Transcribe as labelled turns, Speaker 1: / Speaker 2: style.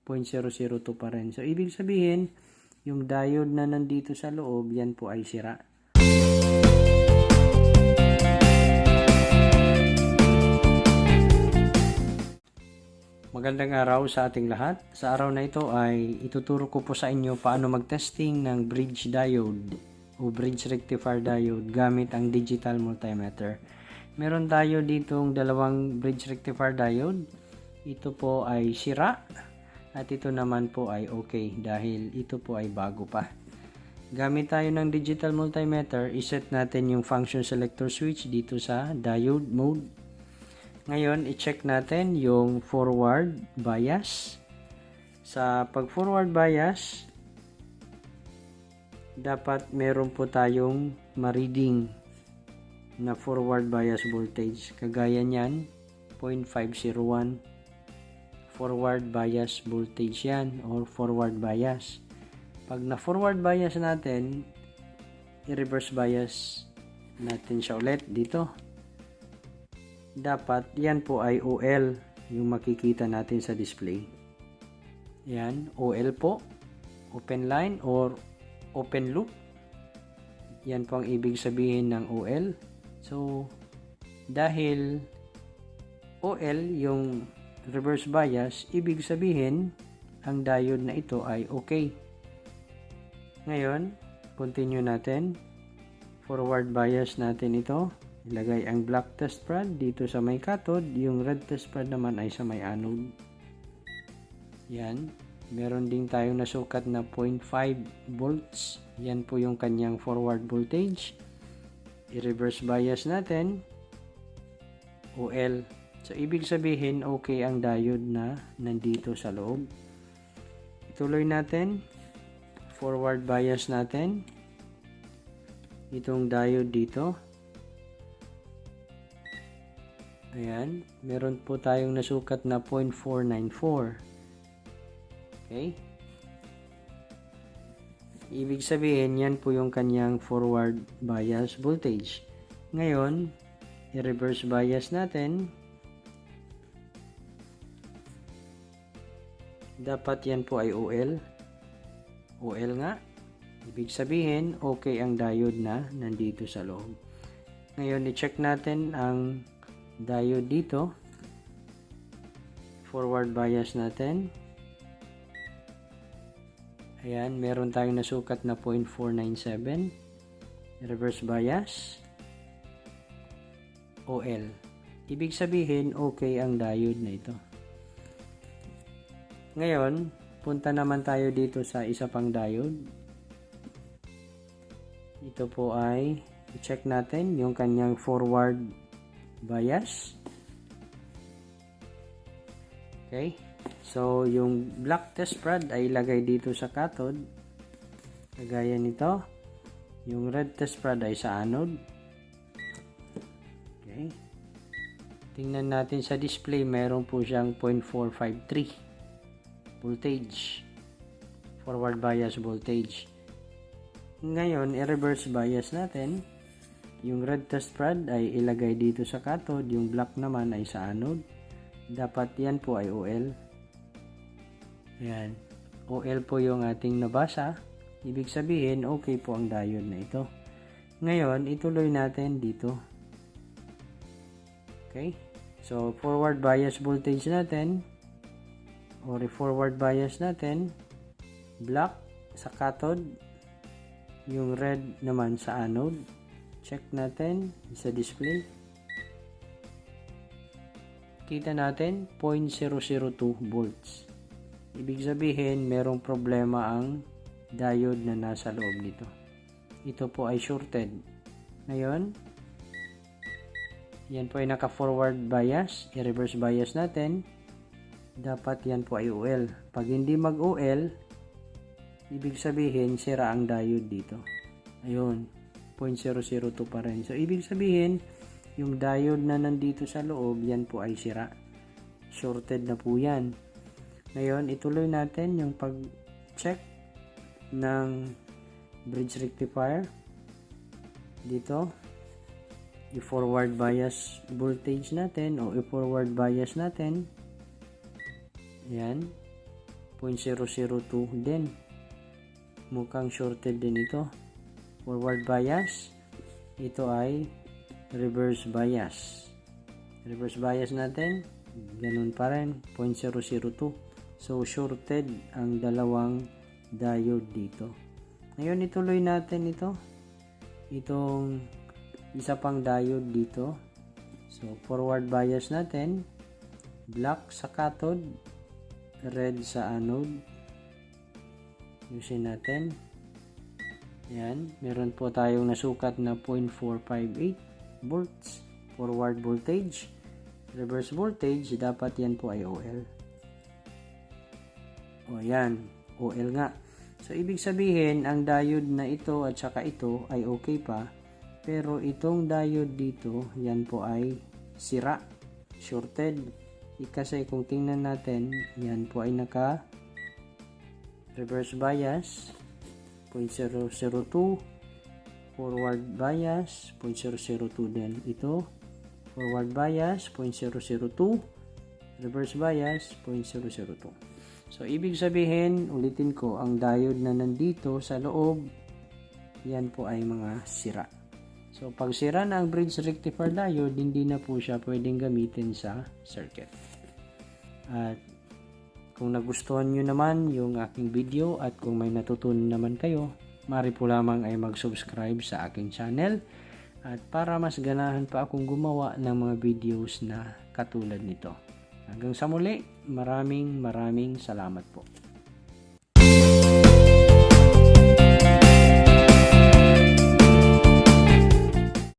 Speaker 1: 0.002 pa rin. So, ibig sabihin, yung diode na nandito sa loob, yan po ay sira. Magandang araw sa ating lahat. Sa araw na ito ay ituturo ko po sa inyo paano mag-testing ng bridge diode o bridge rectifier diode gamit ang digital multimeter. Meron tayo ditong dalawang bridge rectifier diode. Ito po ay sira at ito naman po ay okay dahil ito po ay bago pa. Gamit tayo ng digital multimeter, iset natin yung function selector switch dito sa diode mode. Ngayon, i-check natin yung forward bias. Sa pag-forward bias, dapat meron po tayong ma-reading na forward bias voltage. Kagaya niyan, 0.501 forward bias voltage yan or forward bias. Pag na-forward bias natin, i-reverse bias natin siya ulit dito. Dapat yan po ay OL yung makikita natin sa display. Yan, OL po, open line or open loop. Yan po ang ibig sabihin ng OL. So, dahil OL yung reverse bias, ibig sabihin ang diode na ito ay okay. Ngayon, continue natin. Forward bias natin ito. Ilagay ang black test rod dito sa may cathode, yung red test rod naman ay sa may anode. Yan. Meron din tayong nasukat na 0.5 volts. Yan po yung kanyang forward voltage. I-reverse bias natin. OL. So, ibig sabihin, okay ang diode na nandito sa loob. Ituloy natin. Forward bias natin. Itong diode dito. Ayan, meron po tayong nasukat na 0.494. Okay? Ibig sabihin, yan po yung kanyang forward bias voltage. Ngayon, i-reverse bias natin. Dapat yan po ay OL. OL nga. Ibig sabihin, okay ang diode na nandito sa loob. Ngayon, i-check natin ang diode dito. Forward bias natin. Ayan, meron tayong nasukat na 0.497. Reverse bias. OL. Ibig sabihin, okay ang diode na ito. Ngayon, punta naman tayo dito sa isa pang diode. Ito po ay i-check natin yung kanyang forward bias. Okay. So, yung black test rod ay ilagay dito sa cathode. Kagaya nito. Yung red test rod ay sa anode. Okay. Tingnan natin sa display. Meron po siyang 0.453 voltage. Forward bias voltage. Ngayon, i-reverse bias natin. Yung red test rod ay ilagay dito sa cathode, yung black naman ay sa anode. Dapat yan po ay OL. Ayan. OL po yung ating nabasa. Ibig sabihin, okay po ang diode na ito. Ngayon, ituloy natin dito. Okay? So, forward bias voltage natin, or forward bias natin, black sa cathode, yung red naman sa anode. Check natin sa display. Kita natin 0.002 volts. Ibig sabihin, merong problema ang diode na nasa loob nito. Ito po ay shorted. Ngayon, yan po ay naka-forward bias. I-reverse bias natin. Dapat yan po ay OL. Pag hindi mag-OL, ibig sabihin, sira ang diode dito. Ayun. 0.002 pa rin. So, ibig sabihin, yung diode na nandito sa loob, yan po ay sira. Shorted na po yan. Ngayon, ituloy natin yung pag-check ng bridge rectifier. Dito, i-forward bias voltage natin o i-forward bias natin. Yan. 0.002 din. Mukhang shorted din ito. Forward bias, ito ay reverse bias. Reverse bias natin, ganun pa rin, 0.002. So, shorted ang dalawang diode dito. Ngayon, ituloy natin ito. Itong isa pang diode dito. So, forward bias natin, black sa cathode, red sa anode. Usin natin. Yan, meron po tayong nasukat na 0.458 volts forward voltage. Reverse voltage, dapat yan po ay OL. O yan, OL nga. So, ibig sabihin, ang diode na ito at saka ito ay okay pa. Pero itong diode dito, yan po ay sira, shorted. Kasi kung tingnan natin, yan po ay naka reverse bias 0.002, forward bias 0.002 din. Ito forward bias 0.002, reverse bias 0.002. So ibig sabihin, ulitin ko, ang diode na nandito sa loob, yan po ay mga sira. So pag sira na ang bridge rectifier diode, hindi na po siya pwedeng gamitin sa circuit. At kung nagustuhan nyo naman yung aking video at kung may natutunan naman kayo, maaari po lamang ay mag-subscribe sa aking channel at para mas ganahan pa akong gumawa ng mga videos na katulad nito. Hanggang sa muli, maraming salamat po.